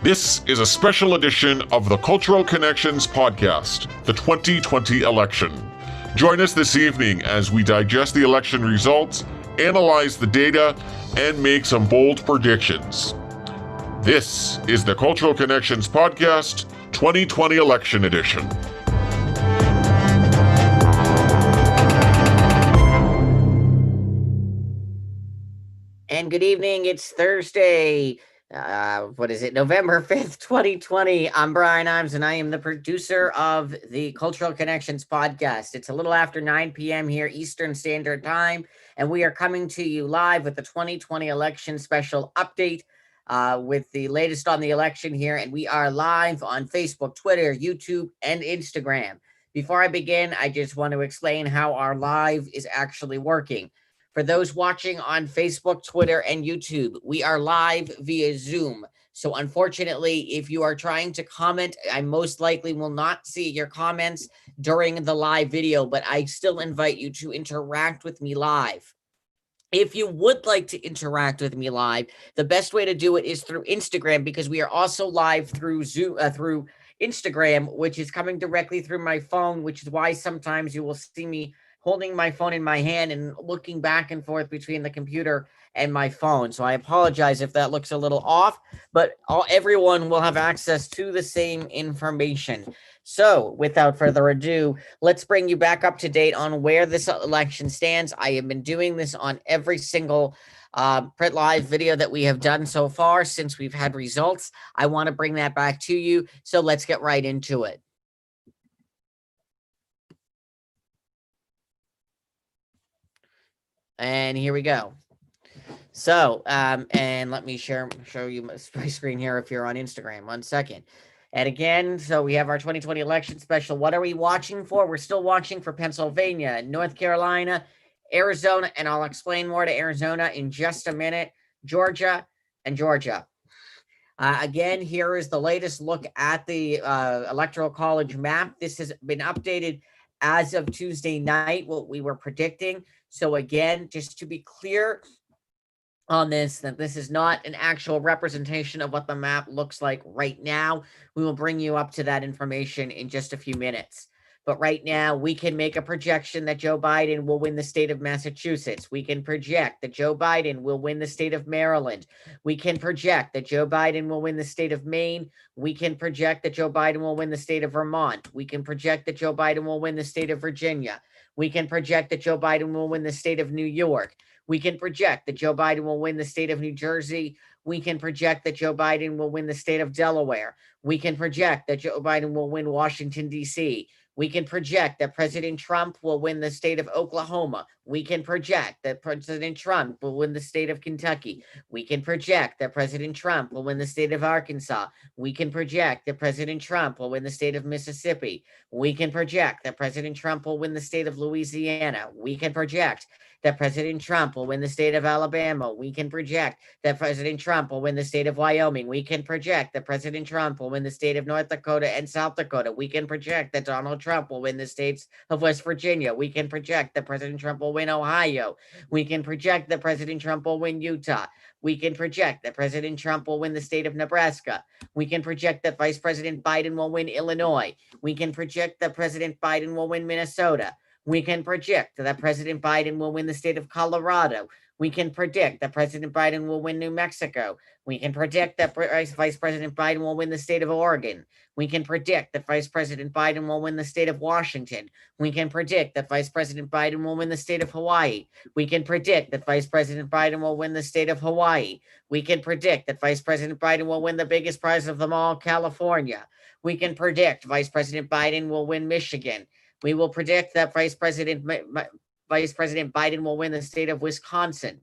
This is a special edition of the Cultural Connections podcast, the 2020 election. Join us this evening as we digest the election results, analyze the data, and make some bold predictions. This is the Cultural Connections podcast, 2020 election edition. And good evening. It's Thursday. November 5th, 2020. I'm Brian Imes, and I am the producer of the Cultural Connections podcast. It's a little after 9 p.m. here, Eastern Standard Time, and we are coming to you live with the 2020 election special update with the latest on the election here. And we are live on Facebook, Twitter, YouTube, and Instagram. Before I begin, I just want to explain how our live is actually working. For those watching on Facebook, Twitter, and YouTube, we are live via Zoom. So unfortunately, if you are trying to comment, I most likely will not see your comments during the live video, but I still invite you to interact with me live. If you would like to interact with me live, the best way to do it is through Instagram, because we are also live through Zoom, through Instagram, which is coming directly through my phone, which is why sometimes you will see me holding my phone in my hand and looking back and forth between the computer and my phone. So I apologize if that looks a little off, but everyone will have access to the same information. So without further ado, let's bring you back up to date on where this election stands. I have been doing this on every single print live video that we have done so far since we've had results. I want to bring that back to you. So let's get right into it. And here we go. So, and let me show you my screen here if you're on Instagram. 1 second. And again, so we have our 2020 election special. What are we watching for? We're still watching for Pennsylvania, North Carolina, Arizona, and I'll explain more to Arizona in just a minute, Georgia, and Georgia. Again, here is the latest look at the Electoral College map. This has been updated as of Tuesday night, what we were predicting. So again, just to be clear on this, that this is not an actual representation of what the map looks like right now. We will bring you up to that information in just a few minutes. But right now, we can make a projection that Joe Biden will win the state of Massachusetts. We can project that Joe Biden will win the state of Maryland. We can project that Joe Biden will win the state of Maine. We can project that Joe Biden will win the state of Vermont. We can project that Joe Biden will win the state of Virginia. We can project that Joe Biden will win the state of New York. We can project that Joe Biden will win the state of New Jersey. We can project that Joe Biden will win the state of Delaware. We can project that Joe Biden will win Washington, D.C. We can project that President Trump will win the state of Oklahoma. We can project that President Trump will win the state of Kentucky. We can project that President Trump will win the state of Arkansas. We can project that President Trump will win the state of Mississippi. We can project that President Trump will win the state of Louisiana. We can project that President Trump will win the state of Alabama. We can project that President Trump will win the state of Wyoming. We can project that President Trump will win the state of North Dakota and South Dakota. We can project that Donald Trump will win the states of West Virginia. We can project that President Trump will win Ohio. We can project that President Trump will win Utah. We can project that President Trump will win the state of Nebraska. We can project that Vice President Biden will win Illinois. We can project that President Biden will win Minnesota. We can project that President Biden will win the state of Colorado. We can predict that President Biden will win New Mexico. We can predict that Vice President Biden will win the state of Oregon. We can predict that Vice President Biden will win the state of Washington. We can predict that Vice President Biden will win the state of Hawaii. We can predict that Vice President Biden will win the state of Hawaii. We can predict that Vice President Biden will win the biggest prize of them all, California. We can predict Vice President Biden will win Michigan. We will predict that Vice President Biden will win the state of Wisconsin.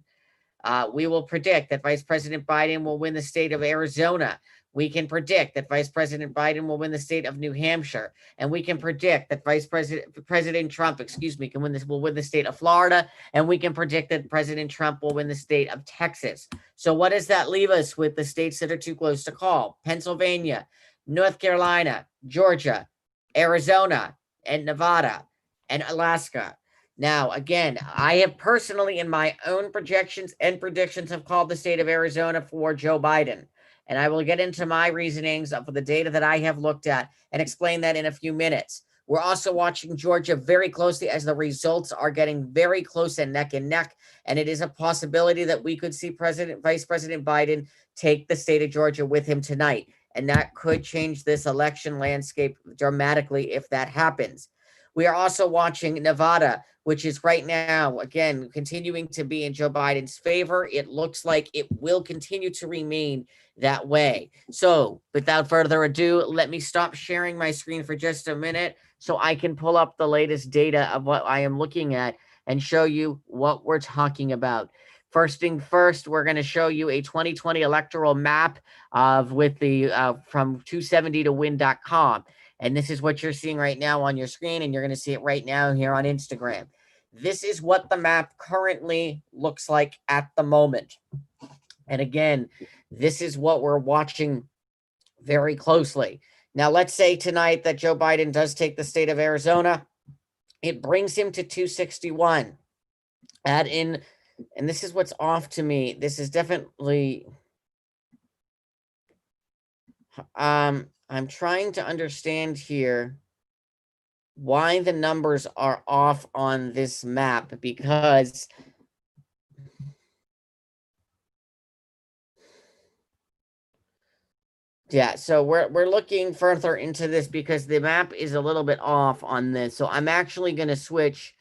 We will predict that Vice President Biden will win the state of Arizona. We can predict that Vice President Biden will win the state of New Hampshire, and we can predict that President Trump, will win the state of Florida, and we can predict that President Trump will win the state of Texas. So what does that leave us with the states that are too close to call? Pennsylvania, North Carolina, Georgia, Arizona, and Nevada, and Alaska. Now, again, I have personally, in my own projections and predictions, have called the state of Arizona for Joe Biden. And I will get into my reasonings for the data that I have looked at and explain that in a few minutes. We're also watching Georgia very closely as the results are getting very close and neck. And it is a possibility that we could see Vice President Biden take the state of Georgia with him tonight. And that could change this election landscape dramatically if that happens. We are also watching Nevada, which is right now, again, continuing to be in Joe Biden's favor. It looks like it will continue to remain that way. So without further ado, let me stop sharing my screen for just a minute so I can pull up the latest data of what I am looking at and show you what we're talking about. First thing first, we're going to show you a 2020 electoral map with the from 270towin.com. And this is what you're seeing right now on your screen, and you're going to see it right now here on Instagram. This is what the map currently looks like at the moment. And again, this is what we're watching very closely. Now, let's say tonight that Joe Biden does take the state of Arizona. It brings him to 261. Add in, and this is what's off to me. This is definitely, I'm trying to understand here why the numbers are off on this map, because yeah, so we're looking further into this because the map is a little bit off on this. So I'm actually going to switch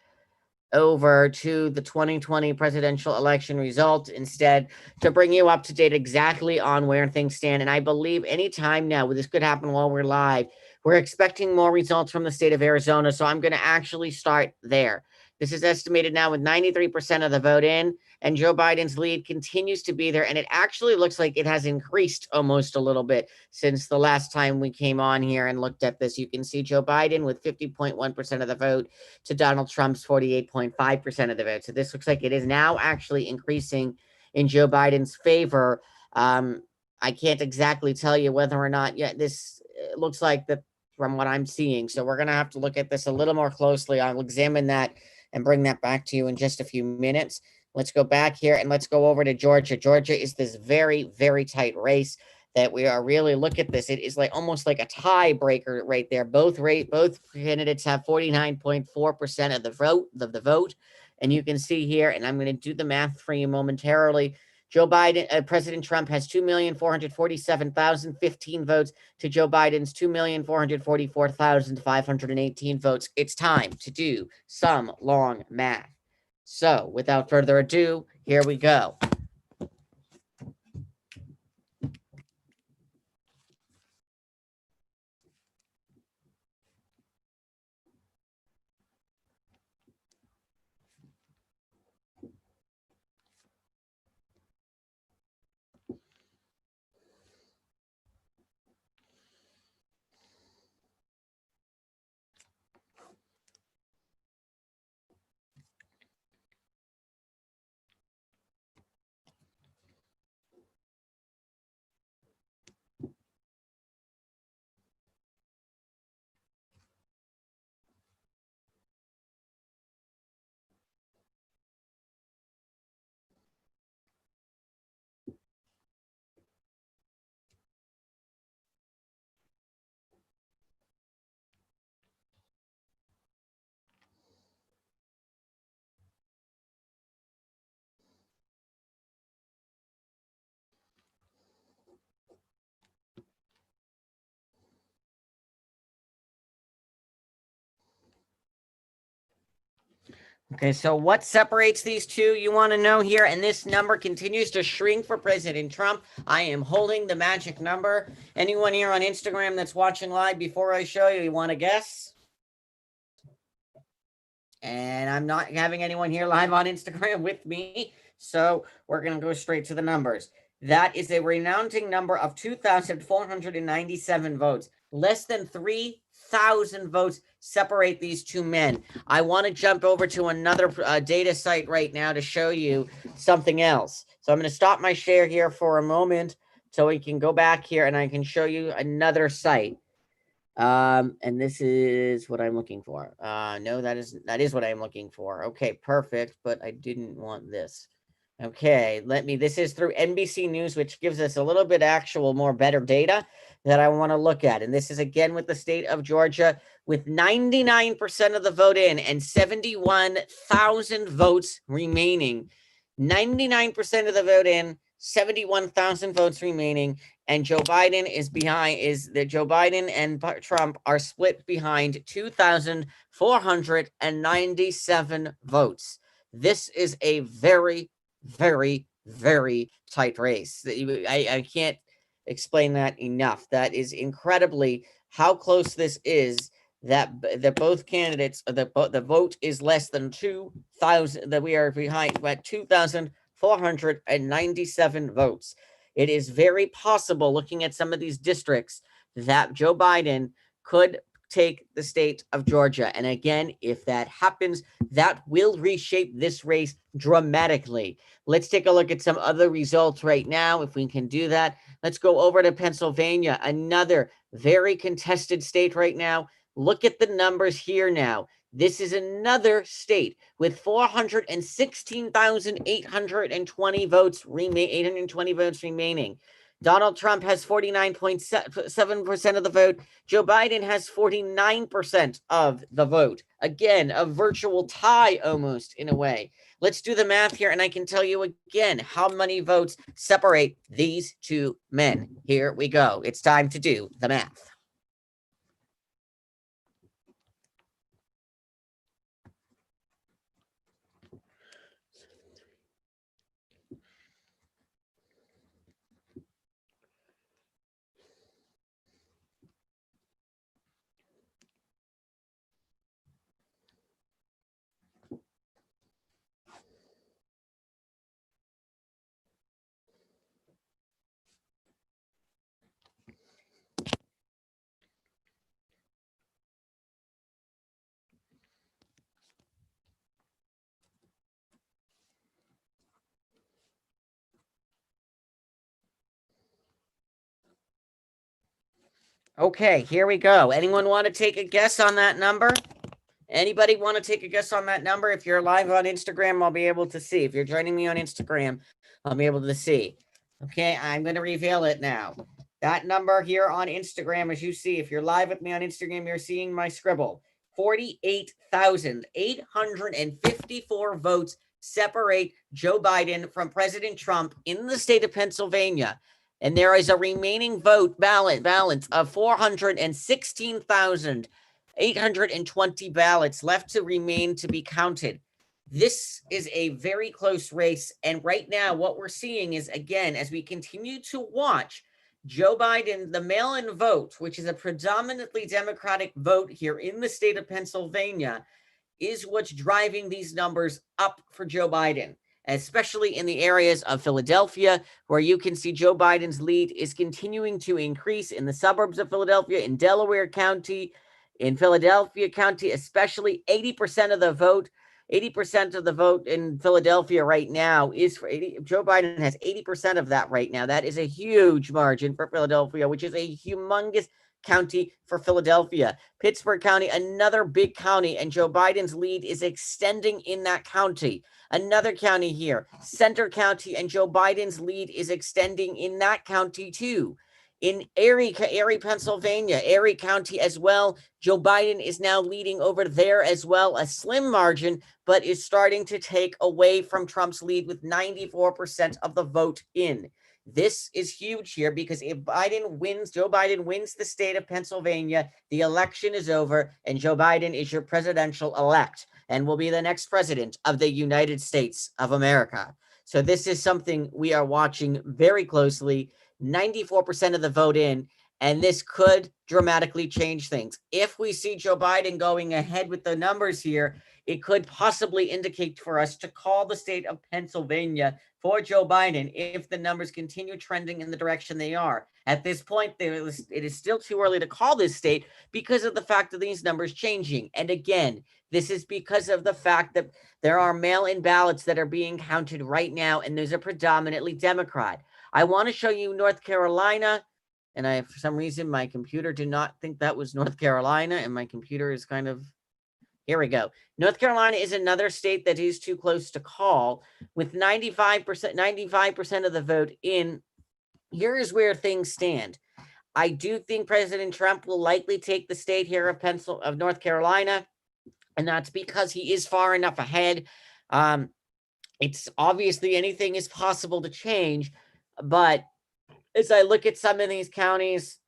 over to the 2020 presidential election result instead to bring you up to date exactly on where things stand. And I believe anytime now, this could happen while we're live, we're expecting more results from the state of Arizona. So I'm going to actually start there. This is estimated now with 93% of the vote in, and Joe Biden's lead continues to be there. And it actually looks like it has increased almost a little bit since the last time we came on here and looked at this. You can see Joe Biden with 50.1% of the vote to Donald Trump's 48.5% of the vote. So this looks like it is now actually increasing in Joe Biden's favor. I can't exactly tell you whether or not yet this looks like that from what I'm seeing. So we're going to have to look at this a little more closely. I'll examine that and bring that back to you in just a few minutes. Let's go back here and let's go over to Georgia. Georgia is this very, very tight race that we are really look at this. It is like almost like a tiebreaker right there. Both candidates have 49.4% of the vote. And you can see here, and I'm going to do the math for you momentarily. Joe Biden, President Trump has 2,447,015 votes to Joe Biden's 2,444,518 votes. It's time to do some long math. So without further ado, here we go. Okay, so what separates these two, you want to know here, and this number continues to shrink for President Trump. I am holding the magic number. Anyone here on Instagram that's watching live, before I show you want to guess? And I'm not having anyone here live on Instagram with me, so we're going to go straight to the numbers. That is a resounding number of 2,497 votes. Less than 3,000 votes separate these two men. I want to jump over to another data site right now to show you something else. So I'm going to stop my share here for a moment so we can go back here and I can show you another site. And this is what I'm looking for. No, that is what I'm looking for. Okay, perfect, but I didn't want this. Okay, this is through NBC News, which gives us a little bit more better data that I want to look at. And this is again with the state of Georgia, with 99% of the vote in and 71,000 votes remaining. 99% of the vote in, 71,000 votes remaining. And Joe Biden Joe Biden and Trump are split behind 2,497 votes. This is a very, very, very tight race. I can't explain that enough. That is incredibly how close this is. That both candidates, the vote is less than 2,000. That we are behind at 2,497 votes. It is very possible, looking at some of these districts, that Joe Biden could take the state of Georgia. And again, if that happens, that will reshape this race dramatically. Let's take a look at some other results right now, if we can do that. Let's go over to Pennsylvania, another very contested state right now. Look at the numbers here now. This is another state with 416,820 votes remaining. Donald Trump has 49.7% of the vote. Joe Biden has 49% of the vote. Again, a virtual tie almost in a way. Let's do the math here, and I can tell you again how many votes separate these two men. Here we go. It's time to do the math. Okay, here we go. Anyone want to take a guess on that number? Anybody want to take a guess on that number? If you're live on Instagram, I'll be able to see. If you're joining me on Instagram, I'll be able to see. Okay, I'm going to reveal it now. That number here on Instagram, as you see, if you're live with me on Instagram, you're seeing my scribble. 48,854 votes separate Joe Biden from President Trump in the state of Pennsylvania. And there is a remaining balance of 416,820 ballots left to remain to be counted. This is a very close race. And right now, what we're seeing is, again, as we continue to watch Joe Biden, the mail-in vote, which is a predominantly Democratic vote here in the state of Pennsylvania, is what's driving these numbers up for Joe Biden, especially in the areas of Philadelphia, where you can see Joe Biden's lead is continuing to increase in the suburbs of Philadelphia, in Delaware County, in Philadelphia County, especially 80% of the vote. 80% of the vote in Philadelphia right now is for Joe Biden has 80% of that right now. That is a huge margin for Philadelphia, which is a humongous county for Philadelphia. Pittsburgh County, another big county, and Joe Biden's lead is extending in that county. Another county here, Center County, and Joe Biden's lead is extending in that county too. In Erie, Pennsylvania, Erie County as well, Joe Biden is now leading over there as well, a slim margin, but is starting to take away from Trump's lead with 94% of the vote in. This is huge here because if Joe Biden wins the state of Pennsylvania, the election is over and Joe Biden is your presidential elect and will be the next president of the United States of America. So this is something we are watching very closely. 94% of the vote in, and this could dramatically change things. If we see Joe Biden going ahead with the numbers here, it could possibly indicate for us to call the state of Pennsylvania for Joe Biden if the numbers continue trending in the direction they are. At this point, it is still too early to call this state because of the fact of these numbers changing. And again, this is because of the fact that there are mail-in ballots that are being counted right now, and those are predominantly Democrat. I want to show you North Carolina, and for some reason, my computer did not think that was North Carolina, and my computer is kind of Here we go. North Carolina is another state that is too close to call, with 95% of the vote in. Here is where things stand. I do think President Trump will likely take the state here of North Carolina, and that's because he is far enough ahead. It's obviously anything is possible to change, but as I look at some of these counties,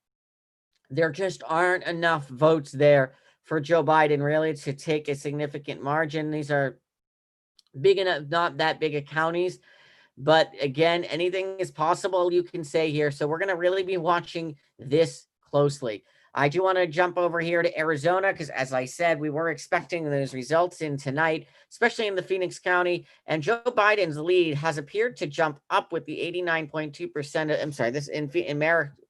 there just aren't enough votes there for Joe Biden really to take a significant margin. These are big enough, not that big of counties. But again, anything is possible, you can say here. So we're going to really be watching this closely. I do want to jump over here to Arizona because, as I said, we were expecting those results in tonight, especially in the Phoenix County. And Joe Biden's lead has appeared to jump up with the 89.2%. I'm sorry, this in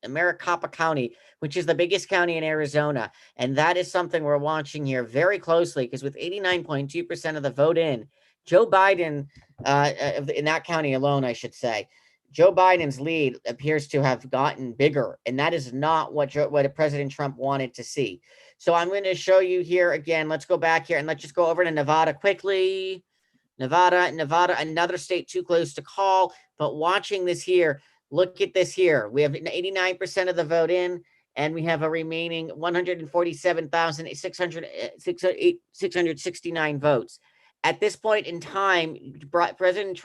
Maricopa County, which is the biggest county in Arizona. And that is something we're watching here very closely because with 89.2% of the vote in, Joe Biden, in that county alone, I should say, Joe Biden's lead appears to have gotten bigger, and that is not what President Trump wanted to see. So I'm going to show you here again. Let's go back here and let's just go over to Nevada quickly. Nevada, another state too close to call, but watching this here, look at this here. We have 89% of the vote in, and we have a remaining 147,669 votes. At this point in time, Vice President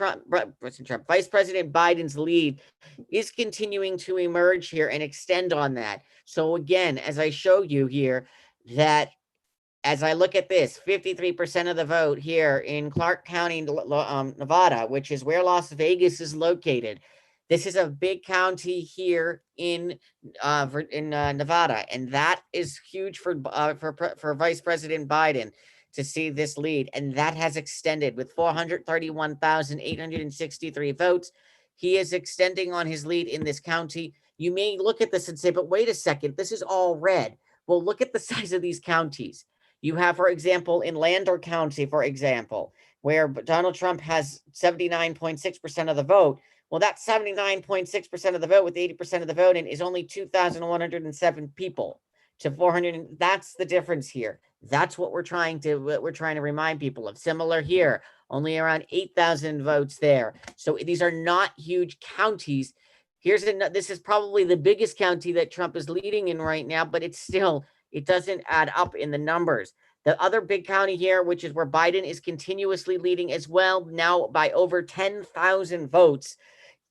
Biden's lead is continuing to emerge here and extend on that. So again, as I show you here, that as I look at this, 53% of the vote here in Clark County, Nevada, which is where Las Vegas is located. This is a big county here in Nevada, and that is huge for Vice President Biden to see this lead, and that has extended with 431,863 votes. He is extending on his lead in this county. You may look at this and say, but wait a second, this is all red. Well, look at the size of these counties. You have, for example, in Lander County, for example, where Donald Trump has 79.6% of the vote. Well, that 79.6% of the vote with 80% of the vote in is only 2,107 people to 400. That's the difference here. That's what we're trying to remind people of. Similar here, only around 8,000 votes there. So these are not huge counties. This is probably the biggest county that Trump is leading in right now, but it doesn't add up in the numbers. The other big county here, which is where Biden is continuously leading as well, now by over 10,000 votes,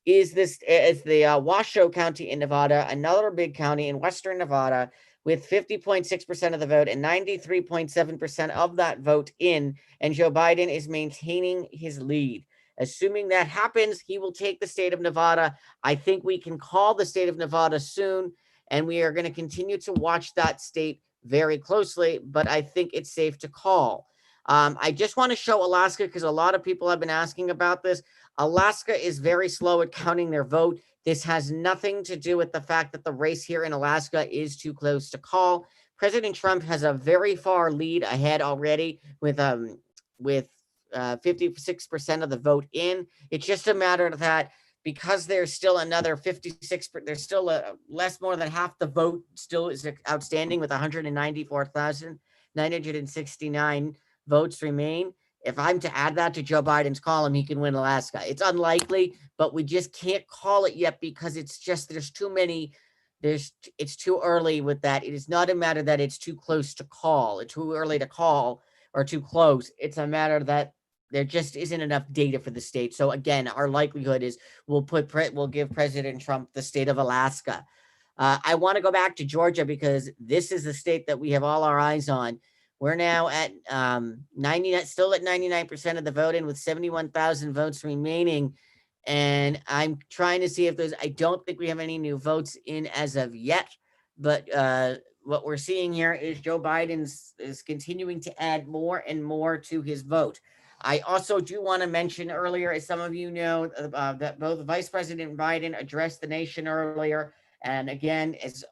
is the Washoe County in Nevada, another big county in Western Nevada, with 50.6% of the vote and 93.7% of that vote in, and Joe Biden is maintaining his lead. Assuming that happens, he will take the state of Nevada. I think we can call the state of Nevada soon, and we are going to continue to watch that state very closely, but I think it's safe to call. I just want to show Alaska because a lot of people have been asking about this. Alaska is very slow at counting their vote. This has nothing to do with the fact that the race here in Alaska is too close to call. President Trump has a very far lead ahead already with 56% of the vote in. It's just a matter of that because there's still another 56, there's still less more than half the vote still is outstanding with 194,969 votes remain. If I'm to add that to Joe Biden's column, he can win Alaska. It's unlikely, but we just can't call it yet because it's just it's too early with that. It is not a matter that it's too close to call. It's too early to call or too close. It's a matter that there just isn't enough data for the state. So again, our likelihood is we'll give President Trump the state of Alaska. I want to go back to Georgia because this is the state that we have all our eyes on. We're now at 99% of the vote in with 71,000 votes remaining. And I'm trying to see if I don't think we have any new votes in as of yet, but what we're seeing here is Joe Biden is continuing to add more and more to his vote. I also do want to mention earlier, as some of you know, that both Vice President Biden addressed the nation earlier. And again, is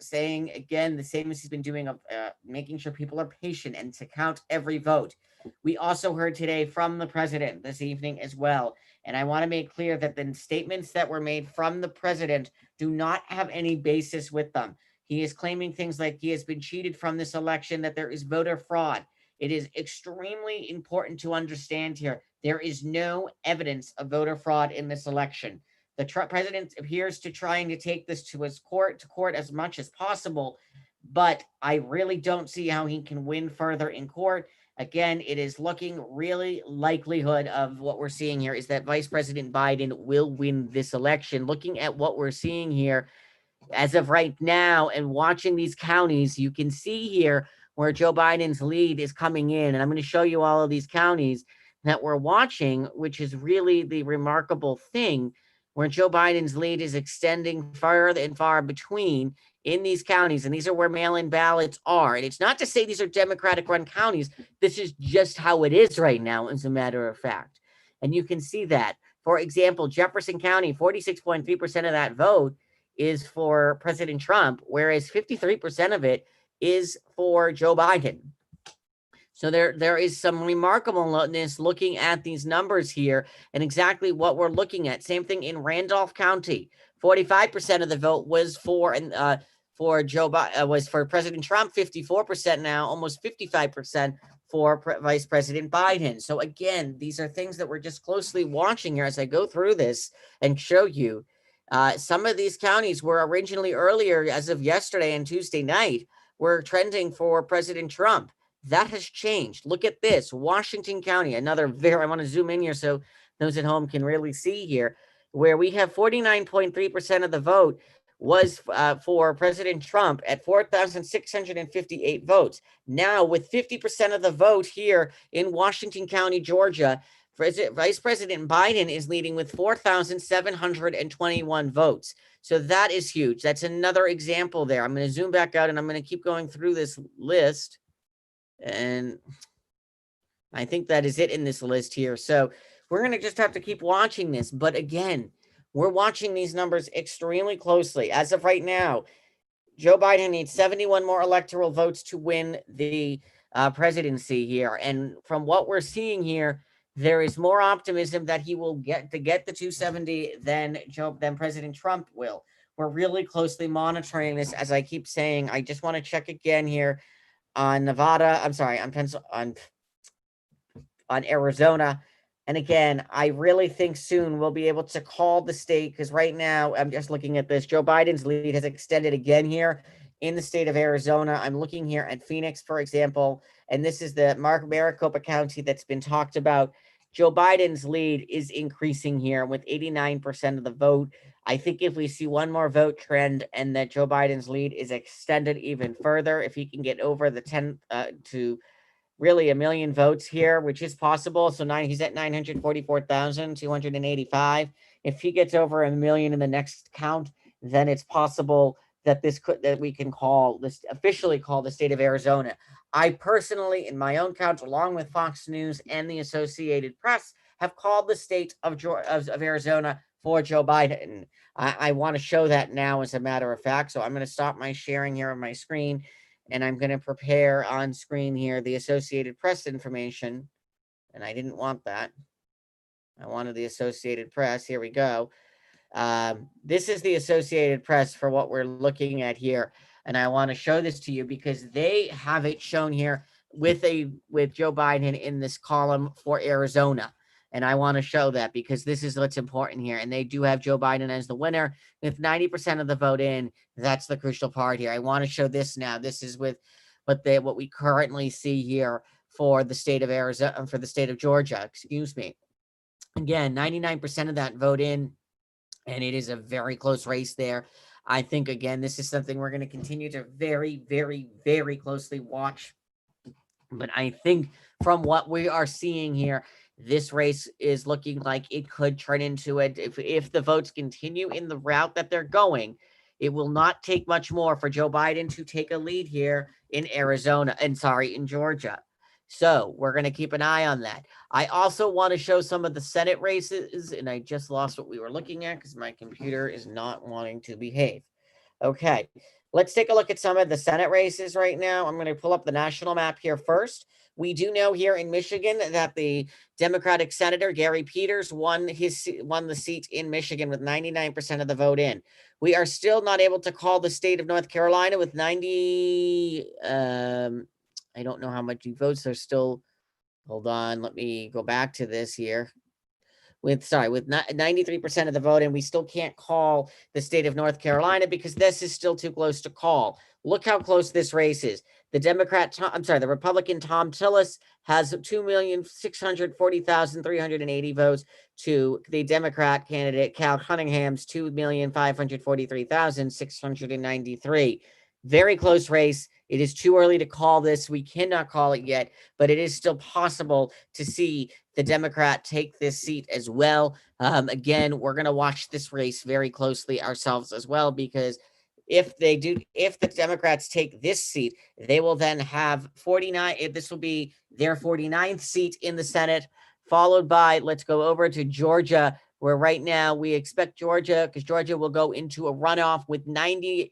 saying again, the same as he's been doing of making sure people are patient and to count every vote. We also heard today from the president this evening as well. And I want to make clear that the statements that were made from the president do not have any basis with them. He is claiming things like he has been cheated from this election, that there is voter fraud. It is extremely important to understand here. There is no evidence of voter fraud in this election. The president appears to trying to take this to his court as much as possible, but I really don't see how he can win further in court. Again, it is looking really likelihood of what we're seeing here is that Vice President Biden will win this election. Looking at what we're seeing here as of right now and watching these counties, you can see here where Joe Biden's lead is coming in. And I'm going to show you all of these counties that we're watching, which is really the remarkable thing, where Joe Biden's lead is extending further and far between in these counties. And these are where mail-in ballots are. And it's not to say these are Democratic run counties. This is just how it is right now, as a matter of fact. And you can see that. For example, Jefferson County, 46.3% of that vote is for President Trump, whereas 53% of it is for Joe Biden. So there is some remarkableness looking at these numbers here and exactly what we're looking at. Same thing in Randolph County. 45% of the vote was for was for President Trump. 54% now, almost 55% for Vice President Biden. So again, these are things that we're just closely watching here as I go through this and show you. Some of these counties were originally earlier, as of yesterday and Tuesday night, were trending for President Trump. That has changed. Look at this. Washington County, another I want to zoom in here so those at home can really see here, where we have 49.3% of the vote was for President Trump at 4,658 votes. Now, with 50% of the vote here in Washington County, Georgia, Vice President Biden is leading with 4,721 votes. So that is huge. That's another example there. I'm going to zoom back out and I'm going to keep going through this list. And I think that is it in this list here. So we're going to just have to keep watching this. But again, we're watching these numbers extremely closely. As of right now, Joe Biden needs 71 more electoral votes to win the presidency here. And from what we're seeing here, there is more optimism that he will get the 270 than President Trump will. We're really closely monitoring this. As I keep saying, I just want to check again here on Nevada. I'm sorry, on Arizona. And again, I really think soon we'll be able to call the state, because right now I'm just looking at this. Joe Biden's lead has extended again here in the state of Arizona. I'm looking here at Phoenix, for example, and this is the Maricopa County that's been talked about. Joe Biden's lead is increasing here with 89% of the vote. I think if we see one more vote trend and that Joe Biden's lead is extended even further, if he can get over the 10 to really 1 million votes here, which is possible. So he's at 944,285. If he gets over 1 million in the next count, then it's possible that we can officially call the state of Arizona. I personally, in my own count, along with Fox News and the Associated Press, have called the state of Arizona for Joe Biden. I want to show that now, as a matter of fact. So I'm going to stop my sharing here on my screen, and I'm going to prepare on screen here the Associated Press information. And I didn't want that. I wanted the Associated Press. Here we go. This is the Associated Press for what we're looking at here. And I want to show this to you because they have it shown here with Joe Biden in this column for Arizona. And I want to show that because this is what's important here. And they do have Joe Biden as the winner with 90% of the vote in. That's the crucial part here. I want to show this now. This is with what we currently see here for the state of Arizona, for the state of Georgia, excuse me. Again, 99% of that vote in, and it is a very close race there. I think, again, this is something we're going to continue to very, very, very closely watch. But I think from what we are seeing here, this race is looking like it could turn into it. If the votes continue in the route that they're going, it will not take much more for Joe Biden to take a lead here in in Georgia. So we're going to keep an eye on that. I also want to show some of the Senate races, and I just lost what we were looking at because my computer is not wanting to behave. Okay, let's take a look at some of the Senate races right now. I'm going to pull up the national map here first. We do know here in Michigan that the Democratic Senator Gary Peters won the seat in Michigan with 99% of the vote in. We are still not able to call the state of North Carolina with I don't know how much votes there's still. Hold on, let me go back to this here. With 93% of the vote, and we still can't call the state of North Carolina because this is still too close to call. Look how close this race is. The Republican Tom Tillis has 2,640,380 votes to the Democrat candidate Cal Cunningham's 2,543,693. Very close race. It is too early to call this. We cannot call it yet, but it is still possible to see the Democrat take this seat as well. Again, we're going to watch this race very closely ourselves as well, because if the Democrats take this seat, they will then have 49. This will be their 49th seat in the Senate, followed by, let's go over to Georgia, where right now we expect Georgia, because Georgia will go into a runoff with 98%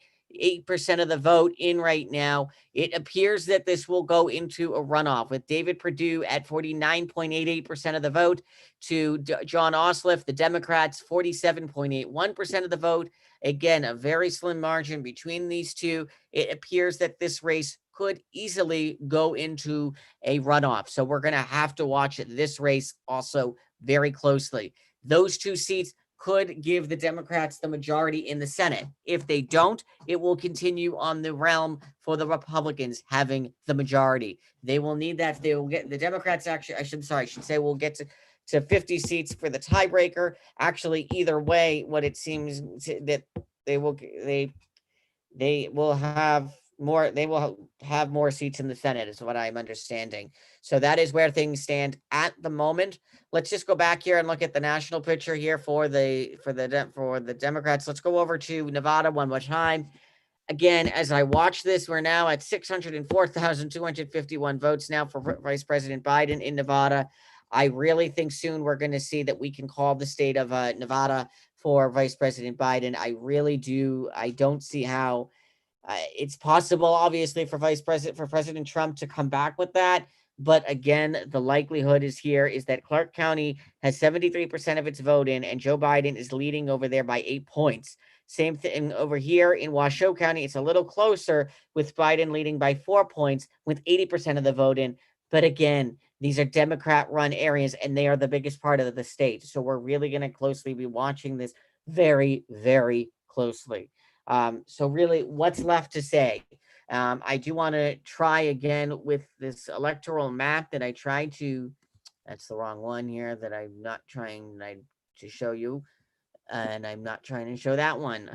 of the vote in right now. It appears that this will go into a runoff with David Perdue at 49.88% of the vote to John Ossoff, the Democrats, 47.81% of the vote. Again, a very slim margin between these two. It appears that this race could easily go into a runoff. So we're going to have to watch this race also very closely. Those two seats could give the Democrats the majority in the Senate. If they don't, it will continue on the realm for the Republicans having the majority. They will need that. They will get the Democrats actually, I should say we'll get to 50 seats for the tiebreaker. Actually, either way, what it seems that they will have more seats in the Senate is what I'm understanding. So that is where things stand at the moment. Let's just go back here and look at the national picture here for the Democrats. Let's go over to Nevada one more time. Again, as I watch this, we're now at 604,251 votes now for Vice President Biden in Nevada. I really think soon we're going to see that we can call the state of Nevada for Vice President Biden. I really do. I don't see how it's possible, obviously, for President Trump to come back with that. But again, the likelihood is that Clark County has 73% of its vote in, and Joe Biden is leading over there by 8 points. Same thing over here in Washoe County. It's a little closer with Biden leading by 4 points with 80% of the vote in. But again, these are Democrat-run areas, and they are the biggest part of the state. So we're really going to closely be watching this very, very closely. So really, what's left to say? I do want to try again with this electoral map that I tried to. That's the wrong one here that I'm not trying to show you. And I'm not trying to show that one.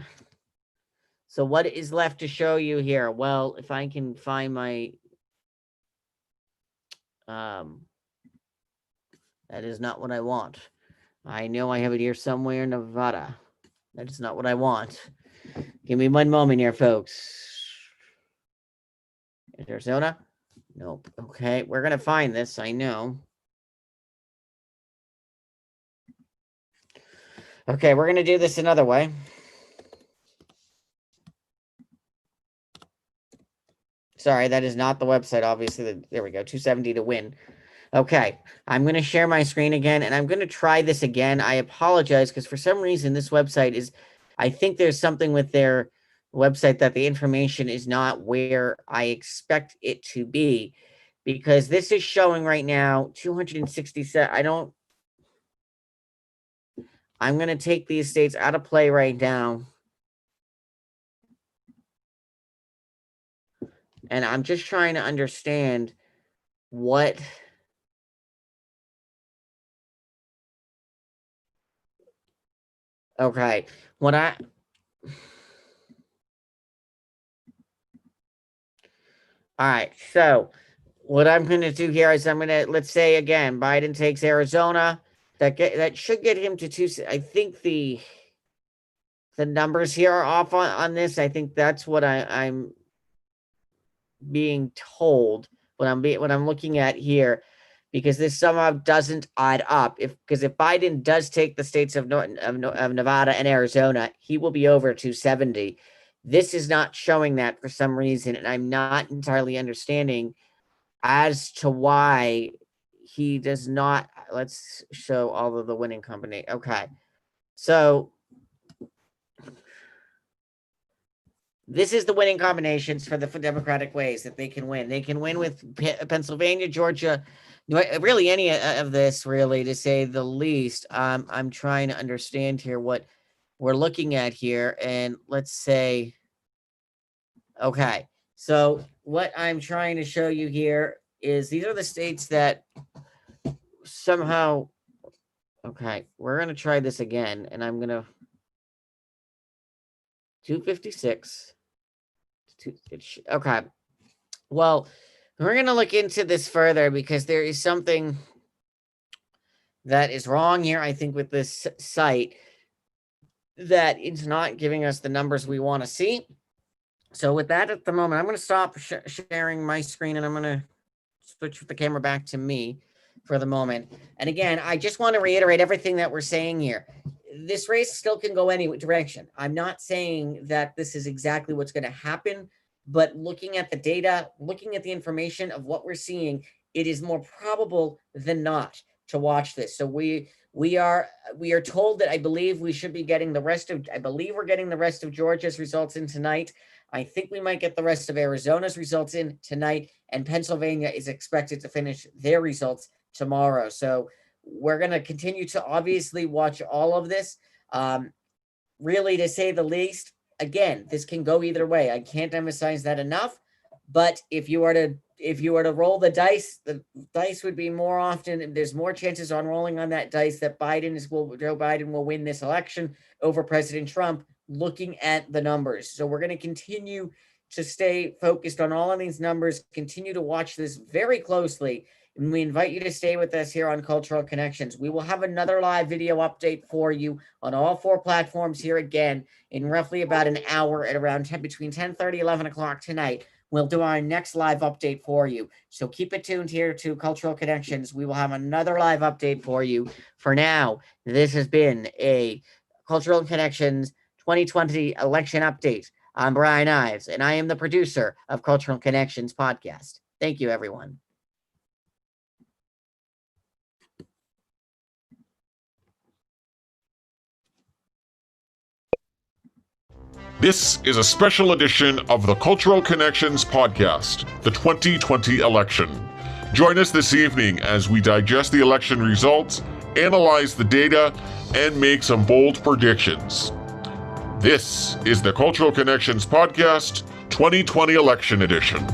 So what is left to show you here? Well, if I can find my... that is not what I want. I know I have it here somewhere in Nevada. That is not what I want. Give me one moment here, folks. Arizona? Nope. Okay, we're going to find this, I know. Okay, we're going to do this another way. Sorry, that is not the website, obviously. There we go, 270 to win. Okay, I'm going to share my screen again, and I'm going to try this again. I apologize, because for some reason, this website is... I think there's something with their website that the information is not where I expect it to be, because this is showing right now 267. I'm going to take these states out of play right now. And I'm just trying to understand what... Okay, all right, so what I'm going to do here is I'm going to, let's say again, Biden takes Arizona. That should get him to 2. I think the numbers here are off on this. I think that's what I'm being told when I'm looking at here, because this somehow doesn't add up. Because if Biden does take the states of Nevada and Arizona, he will be over 270. This is not showing that for some reason, and I'm not entirely understanding as to why he does not. Let's show all of the winning company. Okay, so this is the winning combinations for the Democratic ways that they can win. They can win with Pennsylvania, Georgia, really any of this, really, to say the least. I'm trying to understand here what we're looking at here, and let's say, okay, so what I'm trying to show you here is these are the states that somehow, okay, we're going to try this again, and I'm going to 256. Okay. Well, we're going to look into this further because there is something that is wrong here, I think, with this site, that it's not giving us the numbers we want to see. So with that at the moment, I'm going to stop sharing my screen, and I'm going to switch the camera back to me for the moment. And again, I just want to reiterate everything that we're saying here. This race still can go any direction. I'm not saying that this is exactly what's going to happen, but looking at the data, looking at the information of what we're seeing, it is more probable than not to watch this. So we are told that I believe we should be getting the rest of, I believe we're getting the rest of Georgia's results in tonight. I think we might get the rest of Arizona's results in tonight, and Pennsylvania is expected to finish their results tomorrow. So we're going to continue to obviously watch all of this. Really, to say the least, again, this can go either way. I can't emphasize that enough. But if you were to roll the dice would be more often. There's more chances on rolling on that dice that Joe Biden will win this election over President Trump, looking at the numbers. So we're going to continue to stay focused on all of these numbers, continue to watch this very closely. And we invite you to stay with us here on Cultural Connections. We will have another live video update for you on all 4 platforms here again in roughly about an hour at around between 10:30, 11 o'clock tonight. We'll do our next live update for you. So keep it tuned here to Cultural Connections. We will have another live update for you. For now, this has been a Cultural Connections 2020 election update. I'm Brian Ives, and I am the producer of Cultural Connections podcast. Thank you, everyone. This is a special edition of the Cultural Connections podcast, the 2020 election. Join us this evening as we digest the election results, analyze the data, and make some bold predictions. This is the Cultural Connections podcast, 2020 election edition.